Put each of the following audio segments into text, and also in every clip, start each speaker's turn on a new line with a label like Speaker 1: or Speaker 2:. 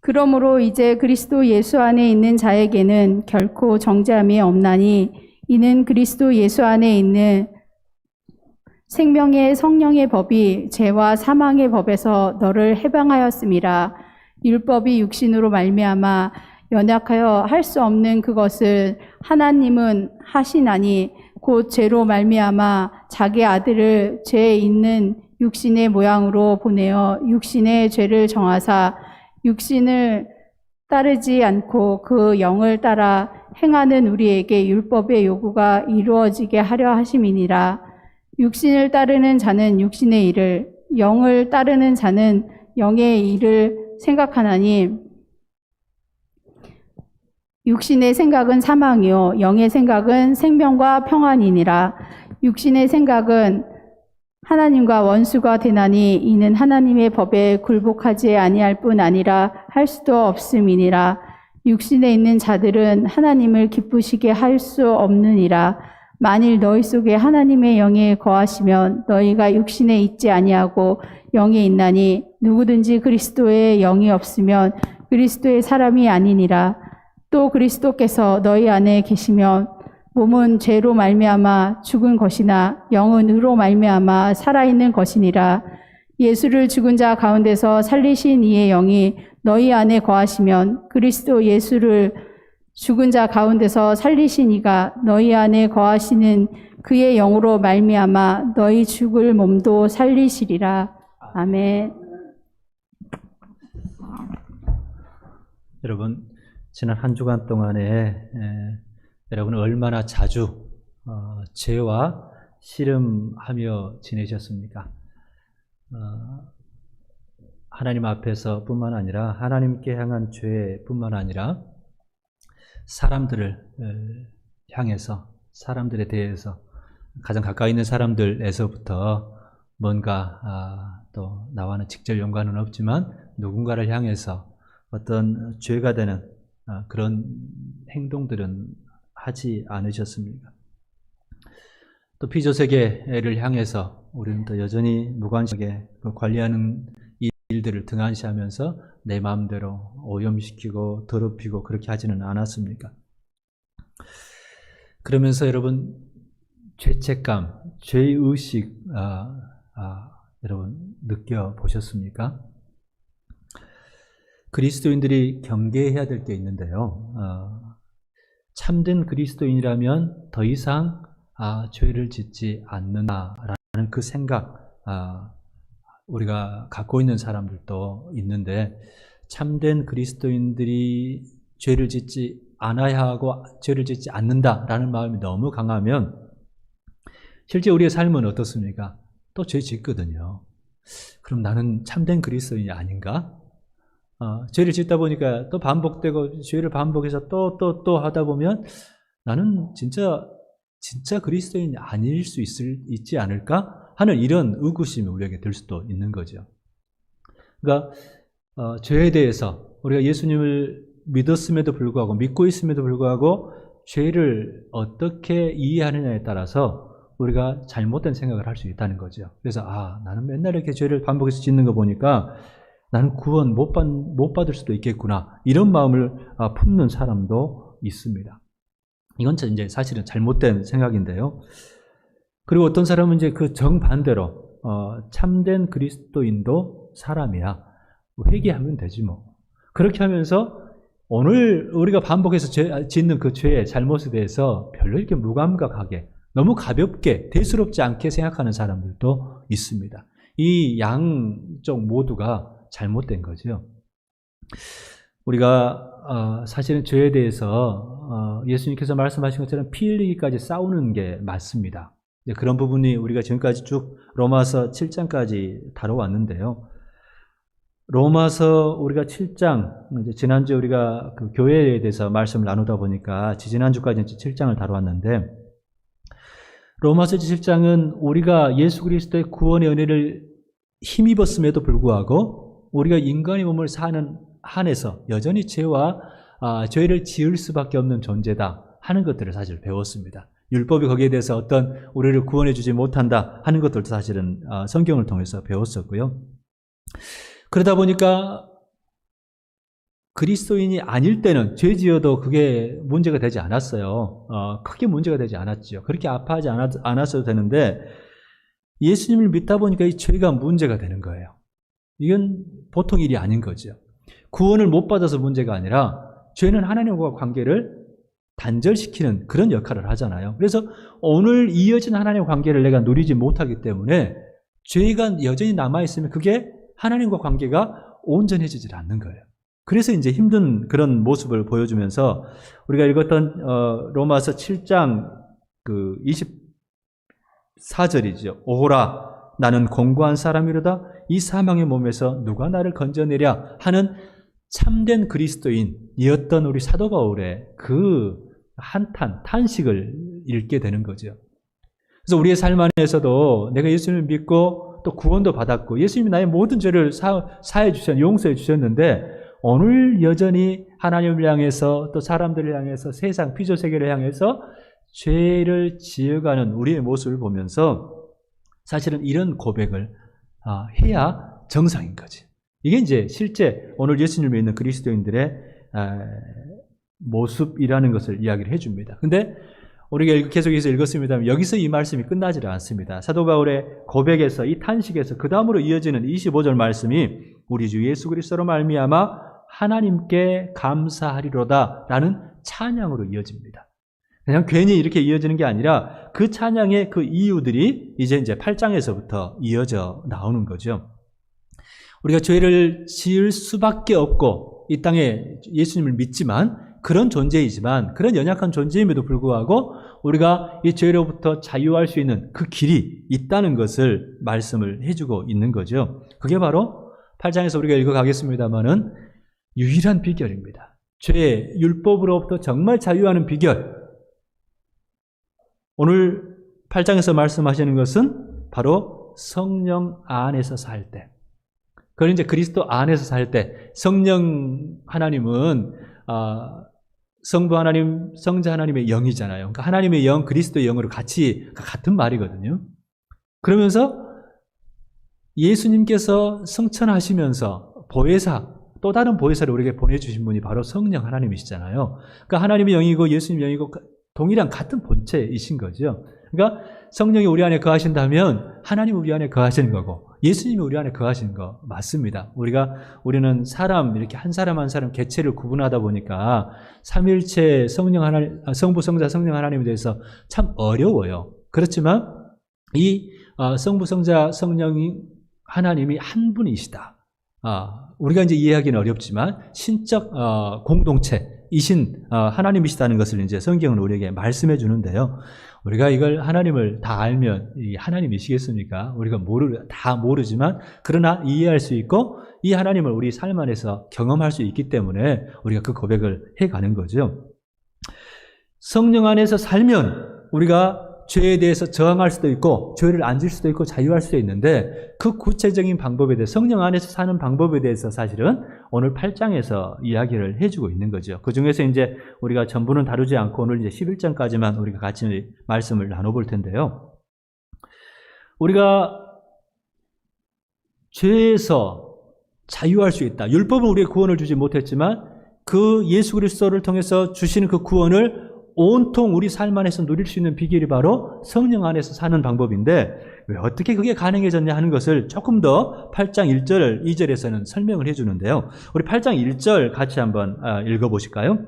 Speaker 1: 그러므로 이제 그리스도 예수 안에 있는 자에게는 결코 정죄함이 없나니 이는 그리스도 예수 안에 있는 생명의 성령의 법이 죄와 사망의 법에서 너를 해방하였음이라. 율법이 육신으로 말미암아 연약하여 할 수 없는 그것을 하나님은 하시나니 곧 죄로 말미암아 자기 아들을 죄 있는 육신의 모양으로 보내어 육신의 죄를 정하사 육신을 따르지 않고 그 영을 따라 행하는 우리에게 율법의 요구가 이루어지게 하려 하심이니라. 육신을 따르는 자는 육신의 일을, 영을 따르는 자는 영의 일을 생각하나니 육신의 생각은 사망이요 영의 생각은 생명과 평안이니라. 육신의 생각은 하나님과 원수가 되나니 이는 하나님의 법에 굴복하지 아니할 뿐 아니라 할 수도 없음이니라. 육신에 있는 자들은 하나님을 기쁘시게 할 수 없느니라. 만일 너희 속에 하나님의 영이 거하시면 너희가 육신에 있지 아니하고 영에 있나니 누구든지 그리스도의 영이 없으면 그리스도의 사람이 아니니라. 또 그리스도께서 너희 안에 계시면 몸은 죄로 말미암아 죽은 것이나 영은 의로 말미암아 살아있는 것이니라. 예수를 죽은 자 가운데서 살리신 이의 영이 너희 안에 거하시면 그리스도 예수를 죽은 자 가운데서 살리신 이가 너희 안에 거하시는 그의 영으로 말미암아 너희 죽을 몸도 살리시리라. 아멘.
Speaker 2: 여러분, 지난 한 주간 동안에 여러분은 얼마나 자주 죄와 씨름하며 지내셨습니까? 하나님 앞에서 뿐만 아니라 하나님께 향한 죄뿐만 아니라 사람들을 향해서, 사람들에 대해서, 가장 가까이 있는 사람들에서부터 뭔가 또 나와는 직접 연관은 없지만 누군가를 향해서 어떤 죄가 되는 그런 행동들은 하지 않으셨습니까? 또 피조세계를 향해서 우리는 또 여전히 무관심하게 관리하는 일들을 등한시하면서 내 마음대로 오염시키고 더럽히고 그렇게 하지는 않았습니까? 그러면서 여러분 죄책감, 죄의식 여러분 느껴보셨습니까? 그리스도인들이 경계해야 될 게 있는데요. 참된 그리스도인이라면 더 이상 죄를 짓지 않는다라는 그 생각 우리가 갖고 있는 사람들도 있는데, 참된 그리스도인들이 죄를 짓지 않아야 하고 죄를 짓지 않는다라는 마음이 너무 강하면 실제 우리의 삶은 어떻습니까? 또 죄 짓거든요. 그럼 나는 참된 그리스도인이 아닌가? 죄를 짓다 보니까 또 반복되고 죄를 반복해서 또 하다 보면 나는 진짜 그리스도인이 아닐 수 있지 않을까 하는 이런 의구심이 우리에게 들 수도 있는 거죠. 그러니까 죄에 대해서 우리가 예수님을 믿었음에도 불구하고, 믿고 있음에도 불구하고 죄를 어떻게 이해하느냐에 따라서 우리가 잘못된 생각을 할 수 있다는 거죠. 그래서 나는 맨날 이렇게 죄를 반복해서 짓는 거 보니까 나는 구원 못 받을 수도 있겠구나, 이런 마음을 품는 사람도 있습니다. 이건 이제 사실은 잘못된 생각인데요. 그리고 어떤 사람은 이제 그 정반대로 참된 그리스도인도 사람이야, 회개하면 되지 뭐. 그렇게 하면서 오늘 우리가 반복해서 짓는 그 죄의 잘못에 대해서 별로 이렇게 무감각하게, 너무 가볍게, 대수롭지 않게 생각하는 사람들도 있습니다. 이 양쪽 모두가 잘못된 거죠. 우리가 사실은 죄에 대해서 예수님께서 말씀하신 것처럼 피 흘리기까지 싸우는 게 맞습니다. 그런 부분이 우리가 지금까지 쭉 로마서 7장까지 다뤄왔는데요. 로마서 우리가 7장, 지난주에 우리가 그 교회에 대해서 말씀을 나누다 보니까 지난주까지 7장을 다뤄왔는데, 로마서 7장은 우리가 예수 그리스도의 구원의 은혜를 힘입었음에도 불구하고 우리가 인간의 몸을 사는 한에서 여전히 죄를 지을 수밖에 없는 존재다 하는 것들을 사실 배웠습니다. 율법이 거기에 대해서 어떤 우리를 구원해 주지 못한다 하는 것들도 사실은 성경을 통해서 배웠었고요. 그러다 보니까 그리스도인이 아닐 때는 죄 지어도 그게 문제가 되지 않았어요. 크게 문제가 되지 않았죠. 그렇게 아파하지 않았어도 되는데 예수님을 믿다 보니까 이 죄가 문제가 되는 거예요. 이건 보통 일이 아닌 거죠. 구원을 못 받아서 문제가 아니라 죄는 하나님과 관계를 단절시키는 그런 역할을 하잖아요. 그래서 오늘 이어진 하나님과 관계를 내가 누리지 못하기 때문에 죄가 여전히 남아있으면 그게 하나님과 관계가 온전해지질 않는 거예요. 그래서 이제 힘든 그런 모습을 보여주면서 우리가 읽었던 로마서 7장 그 24절이죠. 오호라 나는 공고한 사람이로다 이 사망의 몸에서 누가 나를 건져내랴 하는 참된 그리스도인이었던 우리 사도 바울의 그 한탄, 탄식을 읽게 되는 거죠. 그래서 우리의 삶 안에서도 내가 예수님을 믿고 또 구원도 받았고 예수님이 나의 모든 죄를 사해 주셨, 용서해 주셨는데 오늘 여전히 하나님을 향해서 또 사람들을 향해서 세상 피조세계를 향해서 죄를 지어가는 우리의 모습을 보면서 사실은 이런 고백을 해야 정상인 거지. 이게 이제 실제 오늘 예수님을 믿는 그리스도인들의 모습이라는 것을 이야기를 해줍니다. 근데 우리가 계속해서 읽었습니다만 여기서 이 말씀이 끝나지 않습니다. 사도 바울의 고백에서 이 탄식에서 그 다음으로 이어지는 25절 말씀이 우리 주 예수 그리스도로 말미암아 하나님께 감사하리로다 라는 찬양으로 이어집니다. 그냥 괜히 이렇게 이어지는 게 아니라 그 찬양의 그 이유들이 이제 8장에서부터 이어져 나오는 거죠. 우리가 죄를 지을 수밖에 없고 이 땅에 예수님을 믿지만 그런 존재이지만 그런 연약한 존재임에도 불구하고 우리가 이 죄로부터 자유할 수 있는 그 길이 있다는 것을 말씀을 해주고 있는 거죠. 그게 바로 8장에서 우리가 읽어가겠습니다마는 유일한 비결입니다. 죄의 율법으로부터 정말 자유하는 비결. 오늘 8장에서 말씀하시는 것은 바로 성령 안에서 살 때. 그건 이제 그리스도 안에서 살 때. 성령 하나님은 성부 하나님, 성자 하나님의 영이잖아요. 그러니까 하나님의 영, 그리스도의 영으로 같은 말이거든요. 그러면서 예수님께서 성천하시면서 보혜사, 또 다른 보혜사를 우리에게 보내주신 분이 바로 성령 하나님이시잖아요. 그러니까 하나님의 영이고 예수님의 영이고 동일한 같은 본체이신 거죠. 그러니까 성령이 우리 안에 거하신다면 하나님이 우리 안에 거하시는 거고 예수님이 우리 안에 거하시는 거 맞습니다. 우리는 사람 이렇게 한 사람 한 사람 개체를 구분하다 보니까 삼일체 성령 하나님, 성부, 성자, 성령 하나님에 대해서 참 어려워요. 그렇지만 이 성부, 성자, 성령이 하나님이 한 분이시다. 우리가 이제 이해하기는 어렵지만 신적 공동체이신 하나님이시다는 것을 이제 성경은 우리에게 말씀해 주는데요. 우리가 이걸 하나님을 다 알면 이 하나님이시겠습니까? 우리가 다 모르지만 그러나 이해할 수 있고 이 하나님을 우리 삶 안에서 경험할 수 있기 때문에 우리가 그 고백을 해가는 거죠. 성령 안에서 살면 우리가 죄에 대해서 저항할 수도 있고 죄를 안 질 수도 있고 자유할 수도 있는데 그 구체적인 방법에 대해서 성령 안에서 사는 방법에 대해서 사실은 오늘 8장에서 이야기를 해주고 있는 거죠. 그 중에서 이제 우리가 전부는 다루지 않고 오늘 이제 11장까지만 우리가 같이 말씀을 나눠볼 텐데요. 우리가 죄에서 자유할 수 있다. 율법은 우리의 구원을 주지 못했지만 그 예수 그리스도를 통해서 주시는 그 구원을 온통 우리 삶 안에서 누릴 수 있는 비결이 바로 성령 안에서 사는 방법인데 왜 어떻게 그게 가능해졌냐 하는 것을 조금 더 8장 1절, 2절에서는 설명을 해주는데요. 우리 8장 1절 같이 한번 읽어보실까요?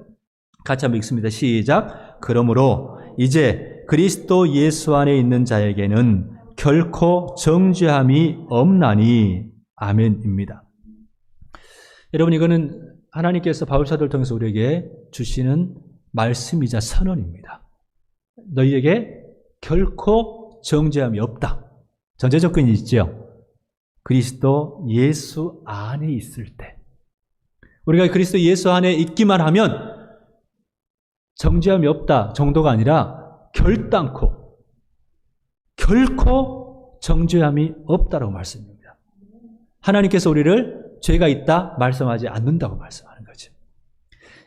Speaker 2: 같이 한번 읽습니다. 시작. 그러므로 이제 그리스도 예수 안에 있는 자에게는 결코 정죄함이 없나니 아멘입니다. 여러분 이거는 하나님께서 바울사도를 통해서 우리에게 주시는 말씀이자 선언입니다. 너희에게 결코 정죄함이 없다. 전제 조건이 있죠. 그리스도 예수 안에 있을 때. 우리가 그리스도 예수 안에 있기만 하면 정죄함이 없다 정도가 아니라 결단코 결코 정죄함이 없다라고 말씀합니다. 하나님께서 우리를 죄가 있다 말씀하지 않는다고 말씀하는 거죠.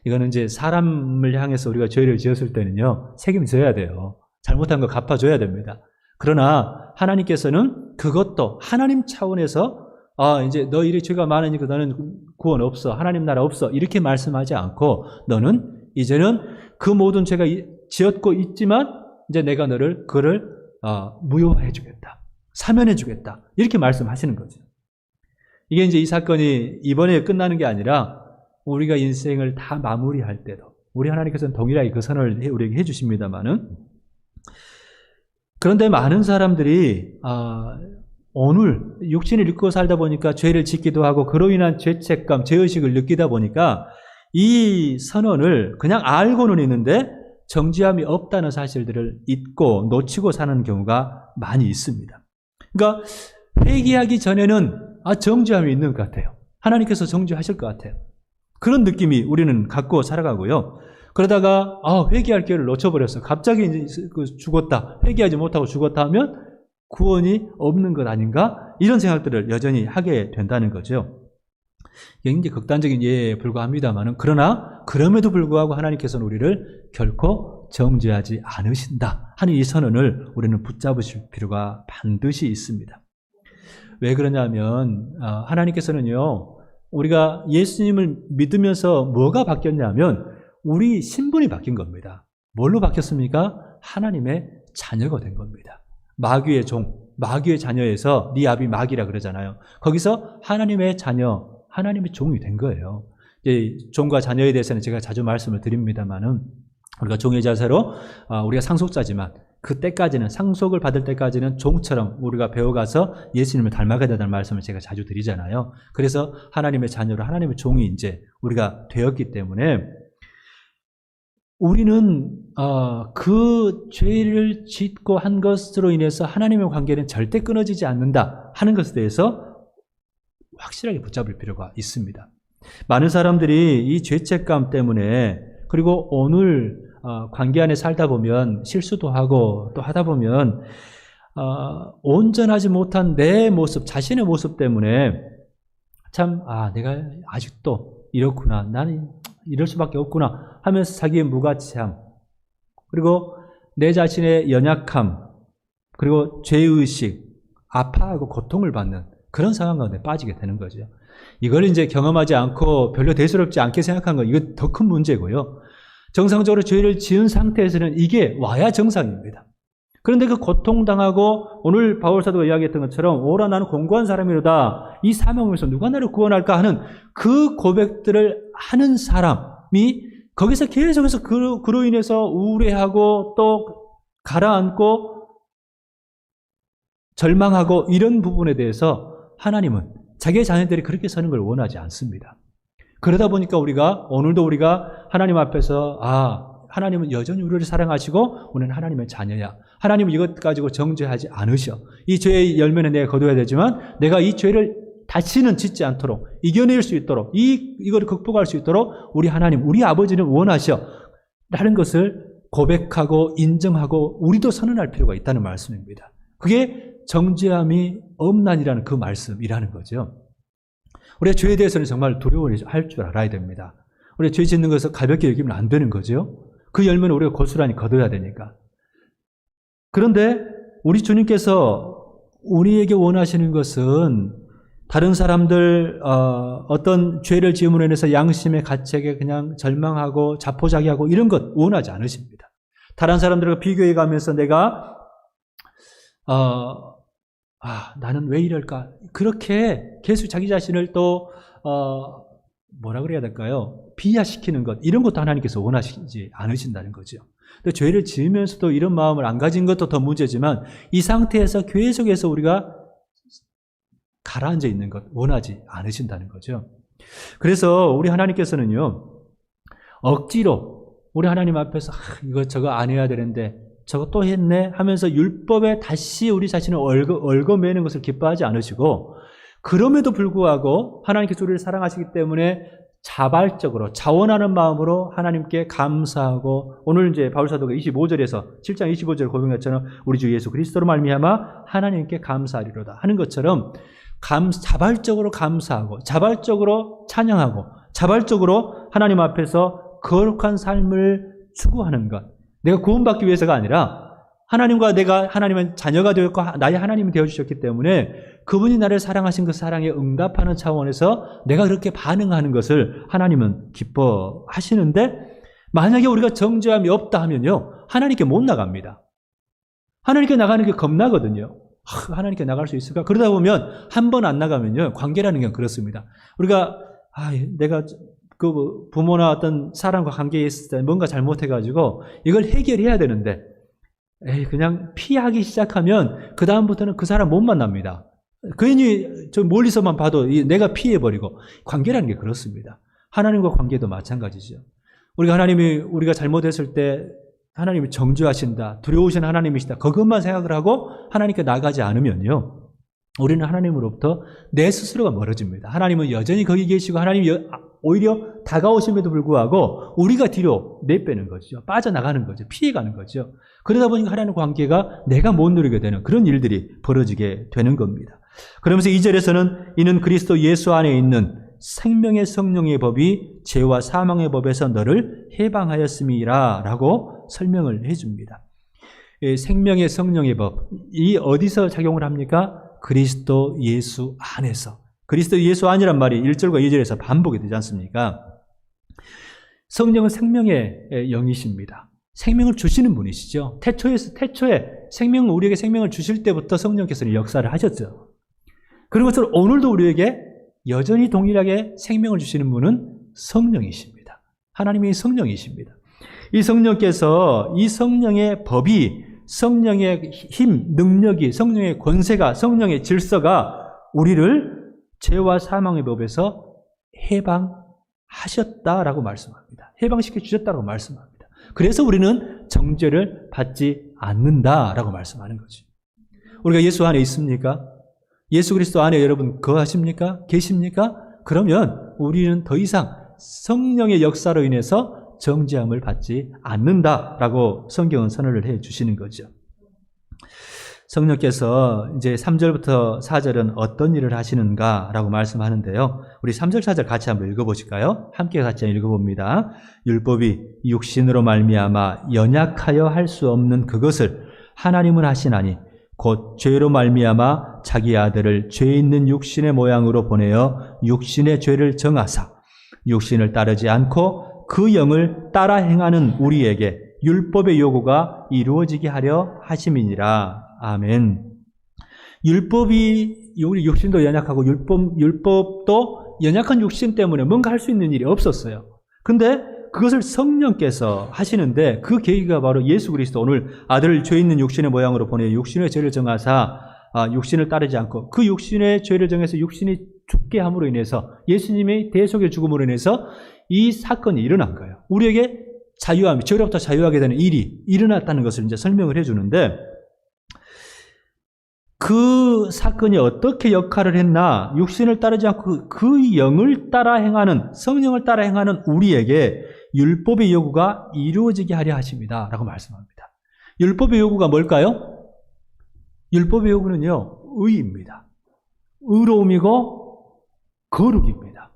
Speaker 2: 이거는 이제 사람을 향해서 우리가 죄를 지었을 때는요, 책임을 져야 돼요. 잘못한 거 갚아줘야 됩니다. 그러나 하나님께서는 그것도 하나님 차원에서 이제 너 이리 죄가 많으니까 너는 구원 없어. 하나님 나라 없어. 이렇게 말씀하지 않고 너는 이제는 그 모든 죄가 지었고 있지만 이제 내가 그를 무효화해 주겠다. 사면해 주겠다. 이렇게 말씀하시는 거죠. 이게 이제 이 사건이 이번에 끝나는 게 아니라 우리가 인생을 다 마무리할 때도 우리 하나님께서는 동일하게 그 선언을 우리에게 해주십니다만은 그런데 많은 사람들이 오늘 육신을 입고 살다 보니까 죄를 짓기도 하고 그로 인한 죄책감, 죄의식을 느끼다 보니까 이 선언을 그냥 알고는 있는데 정죄함이 없다는 사실들을 잊고 놓치고 사는 경우가 많이 있습니다. 그러니까 회개하기 전에는 정죄함이 있는 것 같아요. 하나님께서 정죄하실 것 같아요. 그런 느낌이 우리는 갖고 살아가고요. 그러다가 회개할 기회를 놓쳐버렸어. 갑자기 이제 죽었다. 회개하지 못하고 죽었다 하면 구원이 없는 것 아닌가? 이런 생각들을 여전히 하게 된다는 거죠. 굉장히 극단적인 예에 불과합니다만은 그러나 그럼에도 불구하고 하나님께서는 우리를 결코 정죄하지 않으신다 하는 이 선언을 우리는 붙잡으실 필요가 반드시 있습니다. 왜 그러냐면 하나님께서는요 우리가 예수님을 믿으면서 뭐가 바뀌었냐면 우리 신분이 바뀐 겁니다. 뭘로 바뀌었습니까? 하나님의 자녀가 된 겁니다. 마귀의 종, 마귀의 자녀에서 네 아비 마귀라 그러잖아요. 거기서 하나님의 자녀, 하나님의 종이 된 거예요. 이제 종과 자녀에 대해서는 제가 자주 말씀을 드립니다만은 우리가 종의 자세로 우리가 상속자지만 그때까지는 상속을 받을 때까지는 종처럼 우리가 배워가서 예수님을 닮아가야 된다는 말씀을 제가 자주 드리잖아요. 그래서 하나님의 자녀로 하나님의 종이 이제 우리가 되었기 때문에 우리는 그 죄를 짓고 한 것으로 인해서 하나님의 관계는 절대 끊어지지 않는다 하는 것에 대해서 확실하게 붙잡을 필요가 있습니다. 많은 사람들이 이 죄책감 때문에 그리고 오늘 관계 안에 살다 보면 실수도 하고 또 하다 보면 온전하지 못한 내 모습, 자신의 모습 때문에 참 내가 아직도 이렇구나, 나는 이럴 수밖에 없구나 하면서 자기의 무가치함 그리고 내 자신의 연약함 그리고 죄의식, 아파하고 고통을 받는 그런 상황 가운데 빠지게 되는 거죠. 이걸 이제 경험하지 않고 별로 대수롭지 않게 생각한 건 이건 더 큰 문제고요. 정상적으로 죄를 지은 상태에서는 이게 와야 정상입니다. 그런데 그 고통당하고 오늘 바울사도가 이야기했던 것처럼 오라 나는 공고한 사람이로다. 이 사명에서 누가 나를 구원할까 하는 그 고백들을 하는 사람이 거기서 계속해서 그로 인해서 우울해하고 또 가라앉고 절망하고 이런 부분에 대해서 하나님은 자기의 자녀들이 그렇게 사는 걸 원하지 않습니다. 그러다 보니까 오늘도 우리가 하나님 앞에서 하나님은 여전히 우리를 사랑하시고 우리는 하나님의 자녀야. 하나님은 이것 가지고 정죄하지 않으셔. 이 죄의 열매는 내가 거둬야 되지만 내가 이 죄를 다시는 짓지 않도록 이겨낼 수 있도록 이걸 극복할 수 있도록 우리 하나님, 우리 아버지는 원하셔. 라는 것을 고백하고 인정하고 우리도 선언할 필요가 있다는 말씀입니다. 그게 정죄함이 없나니라는 그 말씀이라는 거죠. 우리가 죄에 대해서는 정말 두려워할 줄 알아야 됩니다. 우리가 죄 짓는 것을 가볍게 여기면 안 되는 거죠. 그 열매는 우리가 고스란히 거둬야 되니까. 그런데 우리 주님께서 우리에게 원하시는 것은 다른 사람들 어떤 죄를 지음으로 인해서 양심의 가책에 그냥 절망하고 자포자기하고 이런 것 원하지 않으십니다. 다른 사람들과 비교해 가면서 내가 나는 왜 이럴까? 그렇게 계속 자기 자신을 또 뭐라 그래야 될까요? 비하시키는 것 이런 것도 하나님께서 원하시지 않으신다는 거죠. 또 죄를 지으면서도 이런 마음을 안 가진 것도 더 문제지만 이 상태에서 계속해서 우리가 가라앉아 있는 것 원하지 않으신다는 거죠. 그래서 우리 하나님께서는요 억지로 우리 하나님 앞에서 이거 저거 안 해야 되는데 저거 또 했네 하면서 율법에 다시 우리 자신을 얽어매는 것을 기뻐하지 않으시고 그럼에도 불구하고 하나님께서 우리를 사랑하시기 때문에 자발적으로 자원하는 마음으로 하나님께 감사하고 오늘 이제 바울사도가 25절에서 7장 25절 고백했처럼 우리 주 예수 그리스도로 말미암아 하나님께 감사하리로다 하는 것처럼 자발적으로 감사하고 자발적으로 찬양하고 자발적으로 하나님 앞에서 거룩한 삶을 추구하는 것 내가 구원받기 위해서가 아니라 하나님과 내가 하나님의 자녀가 되었고 나의 하나님이 되어주셨기 때문에 그분이 나를 사랑하신 그 사랑에 응답하는 차원에서 내가 그렇게 반응하는 것을 하나님은 기뻐하시는데, 만약에 우리가 정죄함이 없다 하면요, 하나님께 못 나갑니다. 하나님께 나가는 게 겁나거든요. 하나님께 나갈 수 있을까? 그러다 보면 한 번 안 나가면요, 관계라는 게 그렇습니다. 우리가 내가 그 부모나 어떤 사람과 관계에 있을 때 뭔가 잘못해가지고 이걸 해결해야 되는데 그냥 피하기 시작하면 그 다음부터는 그 사람 못 만납니다. 괜히 저 멀리서만 봐도 내가 피해버리고, 관계라는 게 그렇습니다. 하나님과 관계도 마찬가지죠. 우리가 잘못했을 때 하나님이 정죄하신다, 두려우신 하나님이시다, 그것만 생각을 하고 하나님께 나가지 않으면요, 우리는 하나님으로부터 내 스스로가 멀어집니다. 하나님은 여전히 거기 계시고 하나님이 오히려 다가오심에도 불구하고 우리가 뒤로 내빼는 거죠. 빠져나가는 거죠. 피해가는 거죠. 그러다 보니까 하나님의 관계가 내가 못 누리게 되는 그런 일들이 벌어지게 되는 겁니다. 그러면서 2절에서는 이는 그리스도 예수 안에 있는 생명의 성령의 법이 죄와 사망의 법에서 너를 해방하였음이라 라고 설명을 해줍니다. 생명의 성령의 법, 이 어디서 작용을 합니까? 그리스도 예수 안에서. 그리스도 예수 안이란 말이 1절과 2절에서 반복이 되지 않습니까? 성령은 생명의 영이십니다. 생명을 주시는 분이시죠. 태초에 생명을, 우리에게 생명을 주실 때부터 성령께서는 역사를 하셨죠. 그런 것처럼 오늘도 우리에게 여전히 동일하게 생명을 주시는 분은 성령이십니다. 하나님이 성령이십니다. 이 성령께서, 이 성령의 법이, 성령의 힘, 능력이, 성령의 권세가, 성령의 질서가 우리를 죄와 사망의 법에서 해방하셨다라고 말씀합니다. 해방시켜 주셨다라고 말씀합니다. 그래서 우리는 정죄를 받지 않는다라고 말씀하는 거죠. 우리가 예수 안에 있습니까? 예수 그리스도 안에 여러분 거하십니까? 계십니까? 그러면 우리는 더 이상 성령의 역사로 인해서 정죄함을 받지 않는다라고 성경은 선언을 해 주시는 거죠. 성령께서 이제 3절부터 4절은 어떤 일을 하시는가라고 말씀하는데요. 우리 3절, 4절 같이 한번 읽어보실까요? 함께 같이 읽어봅니다. 율법이 육신으로 말미암아 연약하여 할 수 없는 그것을 하나님은 하시나니 곧 죄로 말미암아 자기 아들을 죄 있는 육신의 모양으로 보내어 육신의 죄를 정하사 육신을 따르지 않고 그 영을 따라 행하는 우리에게 율법의 요구가 이루어지게 하려 하심이니라. 아멘. 율법이, 우리 육신도 연약하고 율법도 연약한 육신 때문에 뭔가 할 수 있는 일이 없었어요. 근데 그것을 성령께서 하시는데 그 계기가 바로 예수 그리스도, 오늘 아들을 죄 있는 육신의 모양으로 보내 육신의 죄를 정하사 육신을 따르지 않고 그 육신의 죄를 정해서 육신이 죽게 함으로 인해서, 예수님의 대속의 죽음으로 인해서 이 사건이 일어난 거예요. 우리에게 자유함이, 죄로부터 자유하게 되는 일이 일어났다는 것을 이제 설명을 해주는데, 그 사건이 어떻게 역할을 했나, 육신을 따르지 않고 그 영을 따라 행하는, 성령을 따라 행하는 우리에게 율법의 요구가 이루어지게 하려 하십니다 라고 말씀합니다. 율법의 요구가 뭘까요? 율법의 요구는요, 의입니다. 의로움이고 거룩입니다.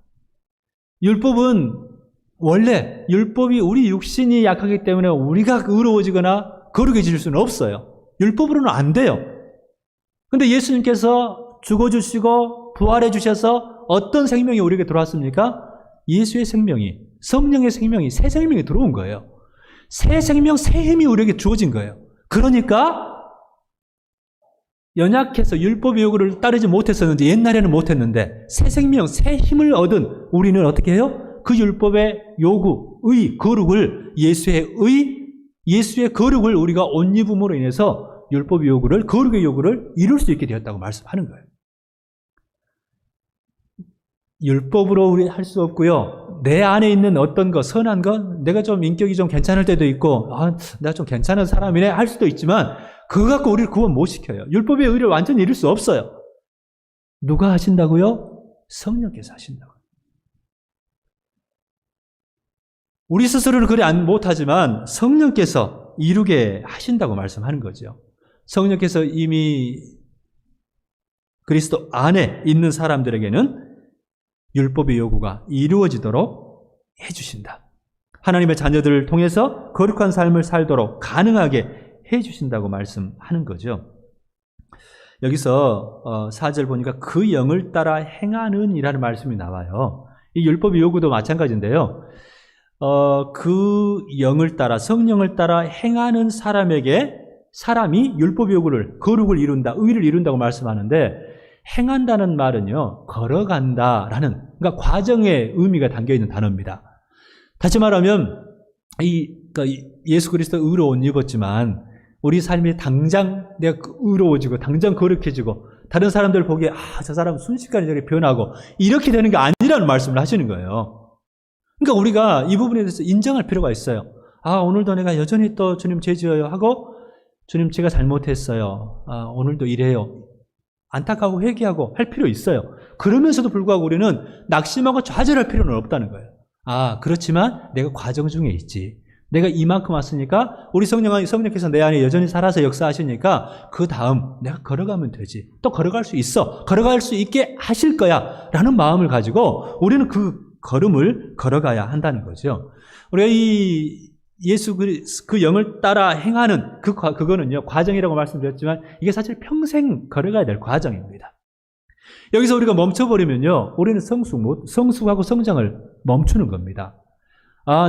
Speaker 2: 율법은 원래, 율법이 우리 육신이 약하기 때문에 우리가 의로워지거나 거룩해질 수는 없어요. 율법으로는 안 돼요. 근데 예수님께서 죽어주시고 부활해 주셔서 어떤 생명이 우리에게 들어왔습니까? 예수의 생명이, 성령의 생명이, 새 생명이 들어온 거예요. 새 생명, 새 힘이 우리에게 주어진 거예요. 그러니까 연약해서 율법의 요구를 따르지 못했었는데, 옛날에는 못했는데 새 생명, 새 힘을 얻은 우리는 어떻게 해요? 그 율법의 요구, 의, 거룩을, 예수의 거룩을 우리가 옷 입음으로 인해서 율법의 요구를, 거룩의 요구를 이룰 수 있게 되었다고 말씀하는 거예요. 율법으로 우리 할 수 없고요. 내 안에 있는 어떤 것, 선한 것, 내가 좀 인격이 좀 괜찮을 때도 있고, 내가 좀 괜찮은 사람이네 할 수도 있지만, 그거 갖고 우리를 구원 못 시켜요. 율법의 의를 완전히 이룰 수 없어요. 누가 하신다고요? 성령께서 하신다고요. 우리 스스로는 그리 못하지만 성령께서 이루게 하신다고 말씀하는 거죠. 성령께서 이미 그리스도 안에 있는 사람들에게는 율법의 요구가 이루어지도록 해주신다. 하나님의 자녀들을 통해서 거룩한 삶을 살도록 가능하게 해주신다고 말씀하는 거죠. 여기서 4절 보니까 그 영을 따라 행하는 이라는 말씀이 나와요. 이 율법의 요구도 마찬가지인데요. 그 영을 따라, 성령을 따라 행하는 사람에게 사람이 율법의 요구를, 거룩을 이룬다, 의를 이룬다고 말씀하는데, 행한다는 말은요, 걸어간다라는, 그러니까 과정의 의미가 담겨있는 단어입니다. 다시 말하면, 그러니까 예수 그리스도 의로 옷 입었지만, 우리 삶이 당장 내가 의로워지고, 당장 거룩해지고, 다른 사람들 보기에, 저 사람 순식간에 저렇게 변하고, 이렇게 되는 게 아니라는 말씀을 하시는 거예요. 그러니까 우리가 이 부분에 대해서 인정할 필요가 있어요. 오늘도 내가 여전히 또 주님 죄 지어요 하고, 주님 제가 잘못했어요. 오늘도 이래요. 안타까워 회개하고 할 필요 있어요. 그러면서도 불구하고 우리는 낙심하고 좌절할 필요는 없다는 거예요. 그렇지만 내가 과정 중에 있지. 내가 이만큼 왔으니까 우리 성령께서 내 안에 여전히 살아서 역사하시니까 그 다음 내가 걸어가면 되지. 또 걸어갈 수 있어. 걸어갈 수 있게 하실 거야. 라는 마음을 가지고 우리는 그 걸음을 걸어가야 한다는 거죠. 우리가 예수 그 영을 따라 행하는 그거는요, 과정이라고 말씀드렸지만 이게 사실 평생 걸어가야 될 과정입니다. 여기서 우리가 멈춰버리면요, 우리는 성숙하고 성장을 멈추는 겁니다.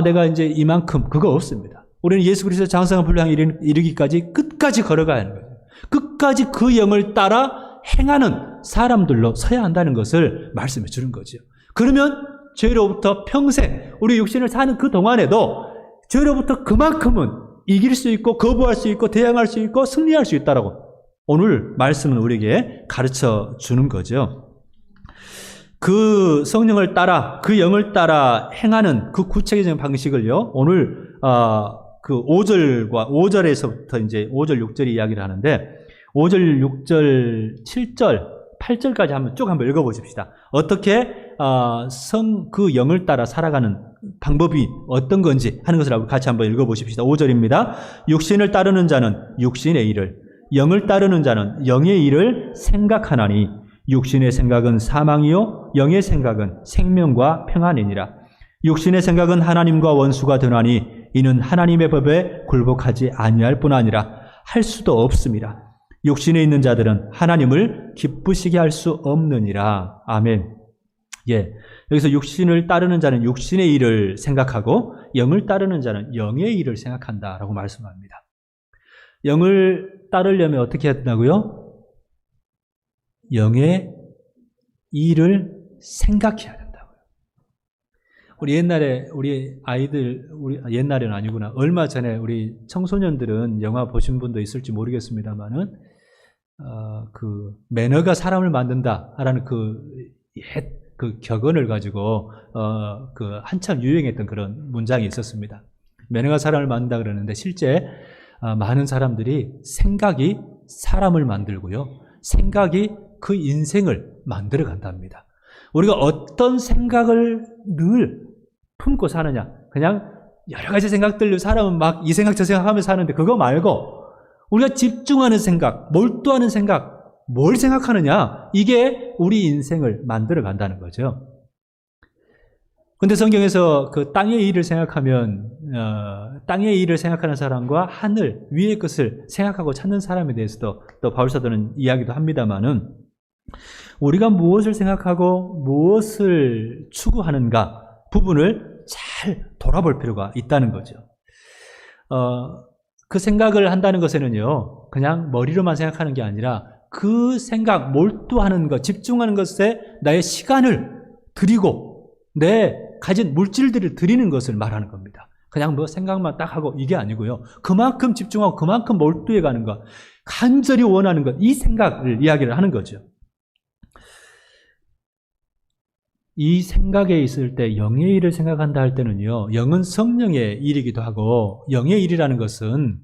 Speaker 2: 내가 이제 이만큼, 그거 없습니다. 우리는 예수 그리스도 장성한 분량 이르기까지 끝까지 걸어가야 하는 거예요. 끝까지 그 영을 따라 행하는 사람들로 서야 한다는 것을 말씀해 주는 거죠. 그러면 죄로부터 평생, 우리 육신을 사는 그 동안에도 죄로부터 그만큼은 이길 수 있고 거부할 수 있고 대항할 수 있고 승리할 수 있다라고 오늘 말씀은 우리에게 가르쳐 주는 거죠. 그 성령을 따라, 그 영을 따라 행하는 그 구체적인 방식을요, 오늘 그 5절에서부터 이제 5절, 6절이 이야기를 하는데 5절, 6절, 7절, 8절까지 한번 읽어보십시다. 어떻게 그 영을 따라 살아가는 방법이 어떤 건지 하는 것을 같이 한번 읽어보십시다. 5절입니다. 육신을 따르는 자는 육신의 일을, 영을 따르는 자는 영의 일을 생각하나니 육신의 생각은 사망이요 영의 생각은 생명과 평안이니라. 육신의 생각은 하나님과 원수가 되나니 이는 하나님의 법에 굴복하지 아니할 뿐 아니라 할 수도 없습니다. 육신에 있는 자들은 하나님을 기쁘시게 할 수 없느니라. 아멘. 여기서 육신을 따르는 자는 육신의 일을 생각하고 영을 따르는 자는 영의 일을 생각한다라고 말씀합니다. 영을 따르려면 어떻게 해야 된다고요? 영의 일을 생각해야 된다고요. 우리 옛날에는 아니구나. 얼마 전에 우리 청소년들은 영화 보신 분도 있을지 모르겠습니다만은, 그 매너가 사람을 만든다라는 그 격언을 가지고 그 한참 유행했던 그런 문장이 있었습니다. 매너가 사람을 만든다 그러는데 실제 많은 사람들이 생각이 사람을 만들고요, 생각이 그 인생을 만들어 간답니다. 우리가 어떤 생각을 늘 품고 사느냐, 그냥 여러 가지 생각들로 사람은 막 이 생각 저 생각 하면서 사는데 그거 말고 우리가 집중하는 생각, 몰두하는 생각, 뭘 생각하느냐, 이게 우리 인생을 만들어 간다는 거죠. 근데 성경에서 그 땅의 일을 생각하면 땅의 일을 생각하는 사람과 하늘 위의 것을 생각하고 찾는 사람에 대해서도 또 바울사도는 이야기도 합니다만은, 우리가 무엇을 생각하고 무엇을 추구하는가 부분을 잘 돌아볼 필요가 있다는 거죠. 그 생각을 한다는 것에는요, 그냥 머리로만 생각하는 게 아니라 그 생각, 몰두하는 것, 집중하는 것에 나의 시간을 들이고 내 가진 물질들을 들이는 것을 말하는 겁니다. 그냥 뭐 생각만 딱 하고 이게 아니고요. 그만큼 집중하고 그만큼 몰두해 가는 것, 간절히 원하는 것, 이 생각을 이야기를 하는 거죠. 이 생각에 있을 때 영의 일을 생각한다 할 때는요, 영은 성령의 일이기도 하고, 영의 일이라는 것은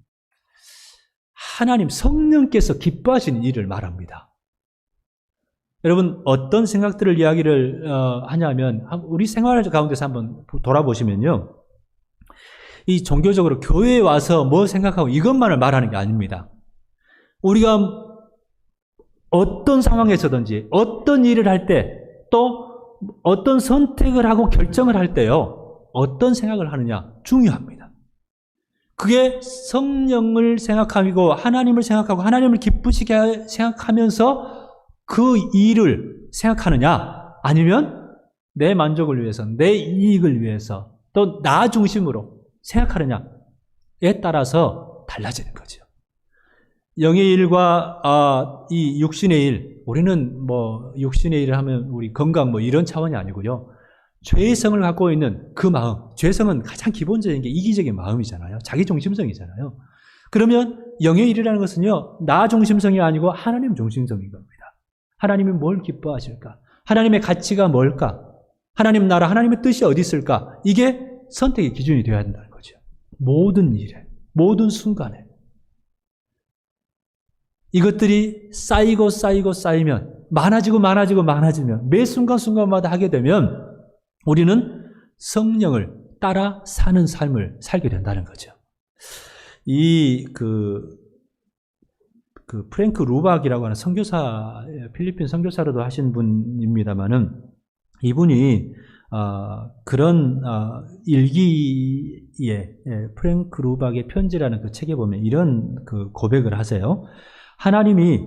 Speaker 2: 하나님 성령께서 기뻐하시는 일을 말합니다. 여러분, 어떤 생각들을 이야기를 하냐면, 우리 생활 가운데서 한번 돌아보시면요, 이 종교적으로 교회에 와서 뭐 생각하고 이것만을 말하는 게 아닙니다. 우리가 어떤 상황에서든지 어떤 일을 할 때, 또 어떤 선택을 하고 결정을 할 때요, 어떤 생각을 하느냐 중요합니다. 그게 성령을 생각하고 하나님을 생각하고 하나님을 기쁘시게 생각하면서 그 일을 생각하느냐, 아니면 내 만족을 위해서, 내 이익을 위해서, 또 나 중심으로 생각하느냐에 따라서 달라지는 거죠. 영의 일과 이 육신의 일, 우리는 뭐 육신의 일을 하면 우리 건강 뭐 이런 차원이 아니고요. 죄성을 갖고 있는 그 마음, 죄성은 가장 기본적인 게 이기적인 마음이잖아요. 자기 중심성이잖아요. 그러면 영의 일이라는 것은요, 나 중심성이 아니고 하나님 중심성인 겁니다. 하나님이 뭘 기뻐하실까? 하나님의 가치가 뭘까? 하나님 나라, 하나님의 뜻이 어디 있을까? 이게 선택의 기준이 되어야 된다는 거죠. 모든 일에, 모든 순간에. 이것들이 쌓이면, 많아지면, 매 순간순간마다 하게 되면 우리는 성령을 따라 사는 삶을 살게 된다는 거죠. 프랭크 루박이라고 하는 선교사, 필리핀 선교사로도 하신 분입니다만은, 이분이 그런 일기에, 프랭크 루박의 편지라는 그 책에 보면 이런 그 고백을 하세요. 하나님이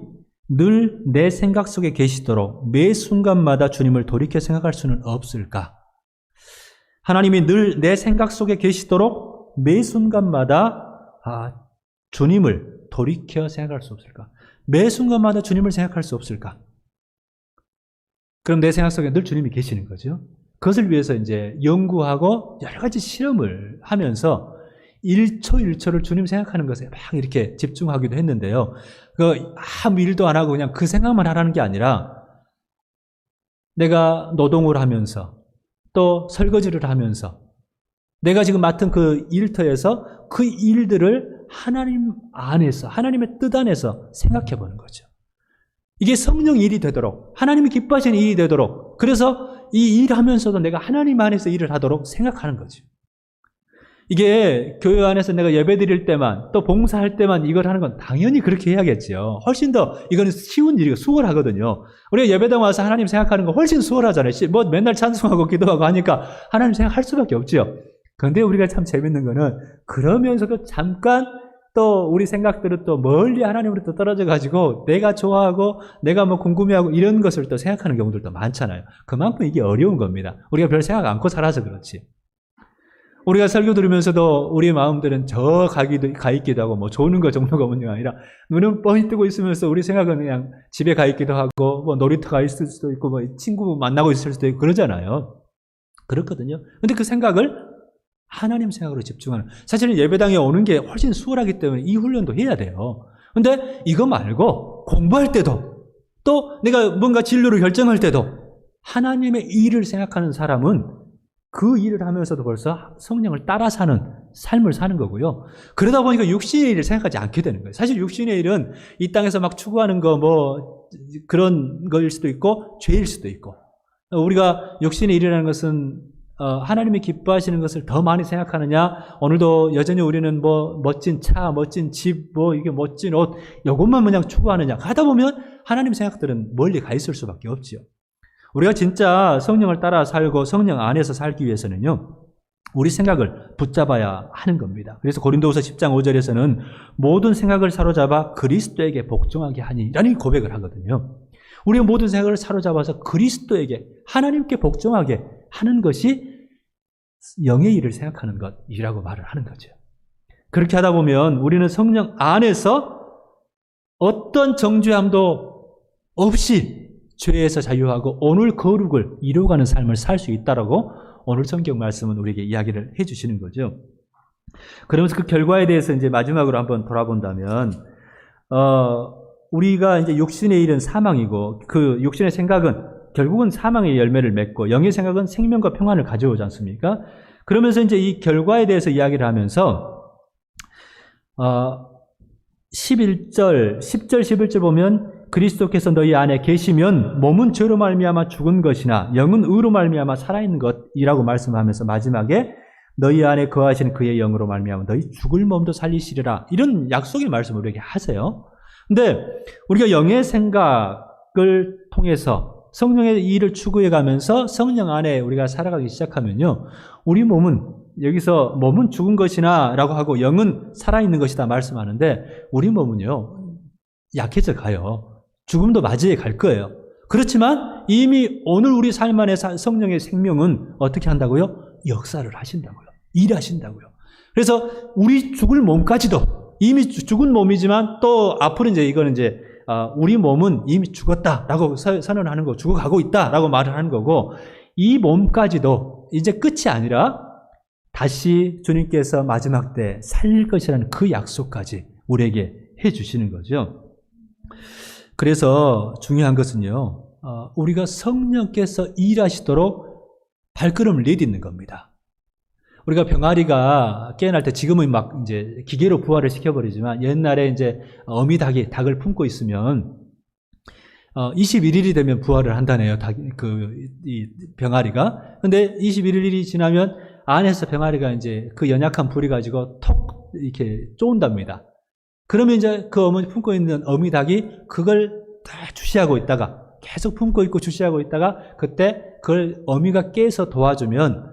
Speaker 2: 늘 내 생각 속에 계시도록 매 순간마다 주님을 돌이켜 생각할 수는 없을까? 하나님이 늘 내 생각 속에 계시도록 매 순간마다 주님을 돌이켜 생각할 수 없을까? 매 순간마다 주님을 생각할 수 없을까? 그럼 내 생각 속에 늘 주님이 계시는 거죠. 그것을 위해서 이제 연구하고 여러 가지 실험을 하면서 1초 1초를 주님 생각하는 것에 막 이렇게 집중하기도 했는데요. 아무 일도 안 하고 그냥 그 생각만 하라는 게 아니라, 내가 노동을 하면서 또 설거지를 하면서 내가 지금 맡은 그 일터에서 그 일들을 하나님 안에서, 하나님의 뜻 안에서 생각해 보는 거죠. 이게 성령 일이 되도록, 하나님이 기뻐하시는 일이 되도록, 그래서 이 일을 하면서도 내가 하나님 안에서 일을 하도록 생각하는 거죠. 이게 교회 안에서 내가 예배 드릴 때만, 또 봉사할 때만 이걸 하는 건 당연히 그렇게 해야겠죠. 훨씬 더 이거는 쉬운 일이고 수월하거든요. 우리가 예배당 와서 하나님 생각하는 거 훨씬 수월하잖아요. 뭐 맨날 찬송하고 기도하고 하니까 하나님 생각할 수밖에 없죠. 그런데 우리가 참 재밌는 거는, 그러면서도 잠깐 또 우리 생각들은 또 멀리 하나님으로부터 떨어져 가지고 내가 좋아하고 내가 뭐 궁금해하고 이런 것을 또 생각하는 경우들도 많잖아요. 그만큼 이게 어려운 겁니다. 우리가 별 생각 않고 살아서 그렇지. 우리가 설교 들으면서도 우리 마음들은 저 가 있기도 하고, 뭐 조는 거 정도가 문제가 아니라 눈은 뻥이 뜨고 있으면서 우리 생각은 그냥 집에 가 있기도 하고, 뭐 놀이터 가 있을 수도 있고, 뭐 친구 만나고 있을 수도 있고 그러잖아요. 그렇거든요. 근데 그 생각을 하나님 생각으로 집중하는, 사실은 예배당에 오는 게 훨씬 수월하기 때문에 이 훈련도 해야 돼요. 근데 이거 말고 공부할 때도, 또 내가 뭔가 진로를 결정할 때도 하나님의 일을 생각하는 사람은 그 일을 하면서도 벌써 성령을 따라 사는 삶을 사는 거고요. 그러다 보니까 육신의 일을 생각하지 않게 되는 거예요. 사실 육신의 일은 이 땅에서 막 추구하는 거 뭐 그런 거일 수도 있고 죄일 수도 있고, 우리가 육신의 일이라는 것은 하나님이 기뻐하시는 것을 더 많이 생각하느냐, 오늘도 여전히 우리는 뭐 멋진 차, 멋진 집, 뭐 이게 멋진 옷, 이것만 그냥 추구하느냐 하다 보면 하나님 생각들은 멀리 가 있을 수밖에 없지요. 우리가 진짜 성령을 따라 살고 성령 안에서 살기 위해서는요, 우리 생각을 붙잡아야 하는 겁니다. 그래서 고린도후서 10장 5절에서는 모든 생각을 사로잡아 그리스도에게 복종하게 하니라는 고백을 하거든요. 우리의 모든 생각을 사로잡아서 그리스도에게, 하나님께 복종하게 하는 것이 영의 일을 생각하는 것이라고 말을 하는 거죠. 그렇게 하다 보면 우리는 성령 안에서 어떤 정죄함도 없이 죄에서 자유하고 오늘 거룩을 이루어가는 삶을 살 수 있다라고 오늘 성경 말씀은 우리에게 이야기를 해주시는 거죠. 그러면서 그 결과에 대해서 이제 마지막으로 한번 돌아본다면, 우리가 이제 육신의 일은 사망이고, 그 육신의 생각은 결국은 사망의 열매를 맺고, 영의 생각은 생명과 평안을 가져오지 않습니까? 그러면서 이제 이 결과에 대해서 이야기를 하면서, 10절, 11절 보면, 그리스도께서 너희 안에 계시면 몸은 죄로 말미암아 죽은 것이나 영은 의로 말미암아 살아있는 것이라고 말씀하면서 마지막에 너희 안에 거하시는 그의 영으로 말미암아 너희 죽을 몸도 살리시리라, 이런 약속의 말씀을 우리에게 하세요. 근데 우리가 영의 생각을 통해서 성령의 일을 추구해 가면서 성령 안에 우리가 살아가기 시작하면요, 우리 몸은 여기서 몸은 죽은 것이나 라고 하고 영은 살아있는 것이다 말씀하는데 우리 몸은요, 약해져 가요. 죽음도 맞이해 갈 거예요. 그렇지만 이미 오늘 우리 삶 안에 성령의 생명은 어떻게 한다고요? 역사를 하신다고요. 일하신다고요. 그래서 우리 죽을 몸까지도 이미 죽은 몸이지만 또 앞으로 이거는 우리 몸은 이미 죽었다라고 선언하는 거, 죽어가고 있다라고 말을 하는 거고 이 몸까지도 이제 끝이 아니라 다시 주님께서 마지막 때 살릴 것이라는 그 약속까지 우리에게 해주시는 거죠. 그래서 중요한 것은요, 우리가 성령께서 일하시도록 발걸음을 내딛는 겁니다. 우리가 병아리가 깨어날 때 지금은 막 이제 기계로 부화를 시켜버리지만 옛날에 이제 닭을 품고 있으면 21일이 되면 부화를 한다네요. 이 병아리가. 근데 21일이 지나면 안에서 병아리가 이제 그 연약한 불이 가지고 톡 이렇게 쪼은답니다. 그러면 이제 그 어머니 품고 있는 닭이 그걸 다 주시하고 있다가 계속 품고 있고 주시하고 있다가 그때 그걸 어미가 깨서 도와주면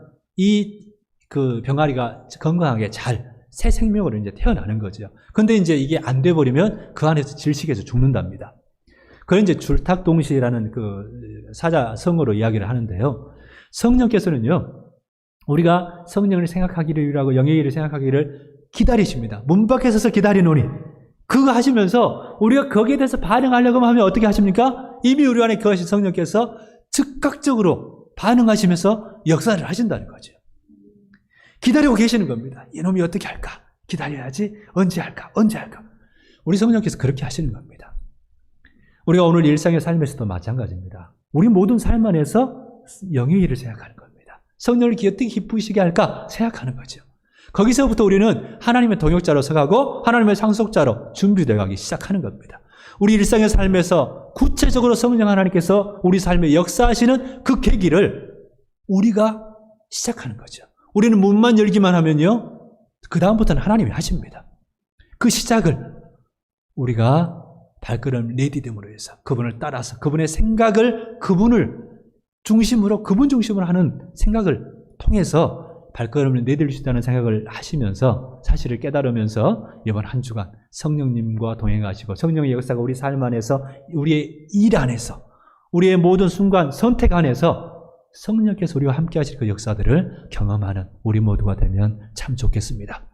Speaker 2: 그 병아리가 건강하게 새 생명으로 이제 태어나는 거죠. 근데 이제 이게 안 돼버리면 그 안에서 질식해서 죽는답니다. 그걸 이제 줄탁동시라는 그 사자성어로 이야기를 하는데요. 성령께서는요, 우리가 성령을 생각하기를 하고 영의 일을 생각하기를 기다리십니다. 문 밖에 서서 기다리노니. 그거 하시면서 우리가 거기에 대해서 반응하려고 하면 어떻게 하십니까? 이미 우리 안에 거하신 성령께서 즉각적으로 반응하시면서 역사를 하신다는 거죠. 기다리고 계시는 겁니다. 이놈이 어떻게 할까? 기다려야지. 언제 할까? 우리 성령께서 그렇게 하시는 겁니다. 우리가 오늘 일상의 삶에서도 마찬가지입니다. 우리 모든 삶 안에서 영의 일을 생각하는 겁니다. 성령을 어떻게 기쁘시게 할까? 생각하는 거죠. 거기서부터 우리는 하나님의 동역자로 서가고 하나님의 상속자로 준비되어 가기 시작하는 겁니다. 우리 일상의 삶에서 구체적으로 성령 하나님께서 우리 삶에 역사하시는 그 계기를 우리가 시작하는 거죠. 우리는 문만 열기만 하면요, 그 다음부터는 하나님이 하십니다. 그 시작을 우리가 발걸음 내디딤으로 해서 그분을 따라서 그분의 생각을 그분 중심으로 하는 생각을 통해서 발걸음을 내딜 수 있다는 생각을 하시면서 사실을 깨달으면서 이번 한 주간 성령님과 동행하시고 성령의 역사가 우리 삶 안에서 우리의 일 안에서 우리의 모든 순간 선택 안에서 성령께서 우리와 함께 하실 그 역사들을 경험하는 우리 모두가 되면 참 좋겠습니다.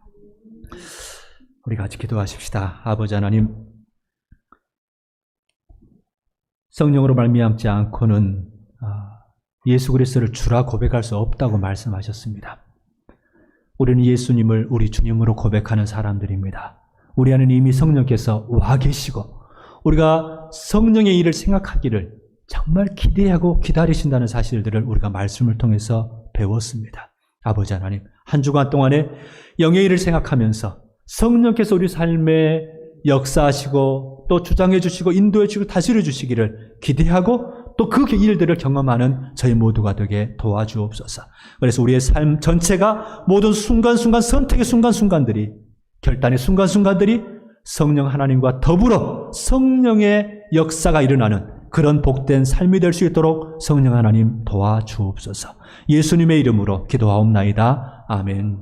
Speaker 2: 우리 같이 기도하십시다. 아버지 하나님, 성령으로 말미암지 않고는 예수 그리스도를 주라 고백할 수 없다고 말씀하셨습니다. 우리는 예수님을 우리 주님으로 고백하는 사람들입니다. 우리 안에는 이미 성령께서 와 계시고 우리가 성령의 일을 생각하기를 정말 기대하고 기다리신다는 사실들을 우리가 말씀을 통해서 배웠습니다. 아버지 하나님, 한 주간 동안에 영의 일을 생각하면서 성령께서 우리 삶에 역사하시고 또 주장해 주시고 인도해 주시고 다스려 주시기를 기대하고 또 그 일들을 경험하는 저희 모두가 되게 도와주옵소서. 그래서 우리의 삶 전체가 모든 순간순간 선택의 순간순간들이 결단의 순간순간들이 성령 하나님과 더불어 성령의 역사가 일어나는 그런 복된 삶이 될 수 있도록 성령 하나님 도와주옵소서. 예수님의 이름으로 기도하옵나이다. 아멘.